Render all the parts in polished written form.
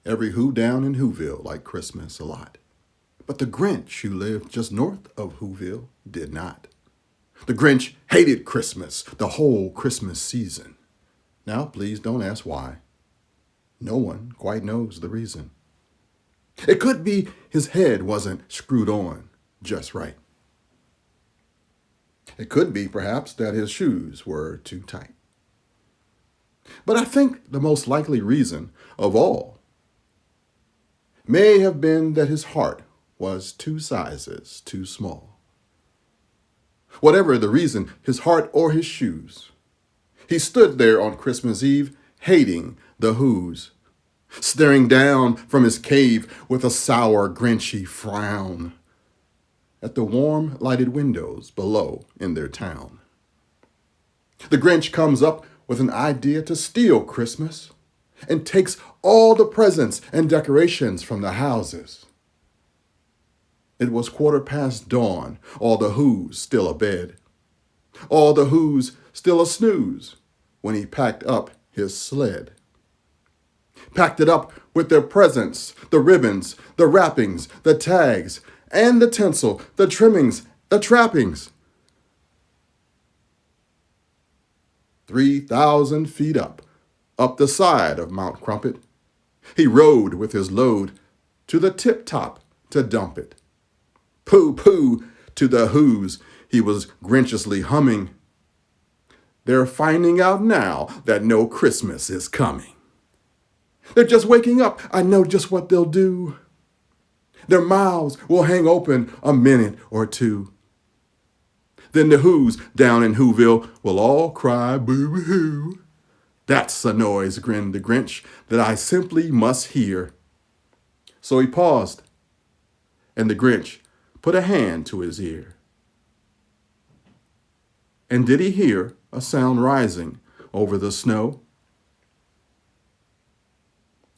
Every Who down in Whoville liked Christmas a lot. But the Grinch, who lived just north of Whoville, did not. The Grinch hated Christmas, the whole Christmas season. Now, please don't ask why. No one quite knows the reason. It could be his head wasn't screwed on just right. It could be, perhaps, that his shoes were too tight. But I think the most likely reason of all may have been that his heart was 2 sizes too small. Whatever the reason, his heart or his shoes, he stood there on Christmas Eve hating the Whos, staring down from his cave with a sour, Grinchy frown at the warm, lighted windows below in their town. The Grinch comes up with an idea to steal Christmas and takes all the presents and decorations from the houses. It was 15:15 dawn, all the Whos still abed, all the Whos still a snooze, when he packed up his sled. Packed it up with their presents, the ribbons, the wrappings, the tags, and the tinsel, the trimmings, the trappings. 3,000 feet up the side of Mount Crumpet, he rode with his load to the tip-top to dump it. Pooh-pooh to the Whos, he was grinchiously humming. They're finding out now that no Christmas is coming. They're just waking up, I know just what they'll do. Their mouths will hang open a minute or two. Then the Whos down in Whoville will all cry boo-hoo. That's a noise, grinned the Grinch, that I simply must hear. So he paused, and the Grinch put a hand to his ear. And did he hear a sound rising over the snow?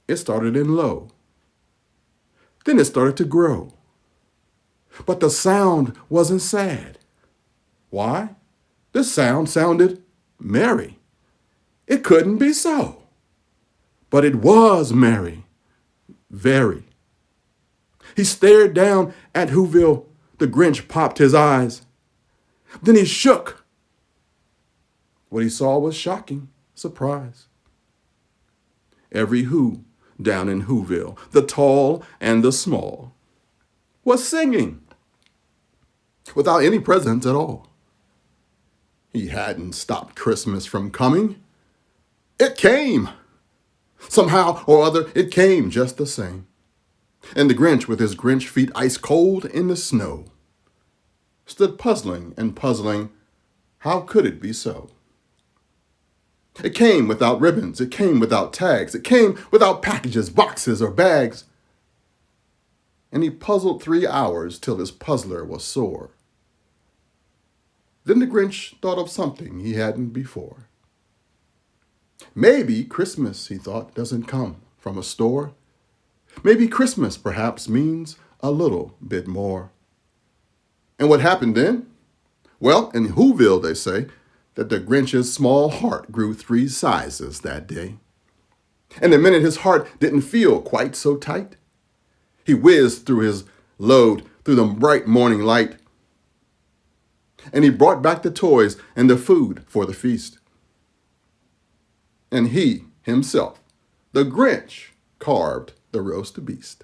It started in low. Then it started to grow. But the sound wasn't sad. Why? The sound sounded merry. It couldn't be so. But it was merry. Very. He stared down at Whoville. The Grinch popped his eyes. Then he shook. What he saw was shocking surprise. Every Who down in Whoville, the tall and the small, was singing without any presents at all. He hadn't stopped Christmas from coming. It came. Somehow or other, it came just the same. And the Grinch, with his Grinch feet ice cold in the snow, stood puzzling and puzzling. How could it be so? It came without ribbons. It came without tags. It came without packages, boxes, or bags. And he puzzled 3 hours till his puzzler was sore. Then the Grinch thought of something he hadn't before. Maybe Christmas, he thought, doesn't come from a store. Maybe Christmas, perhaps, means a little bit more. And what happened then? Well, in Whoville, they say that the Grinch's small heart grew 3 sizes that day. And the minute his heart didn't feel quite so tight, he whizzed through his load through the bright morning light. And he brought back the toys and the food for the feast. And he, himself, the Grinch, carved the roast beast.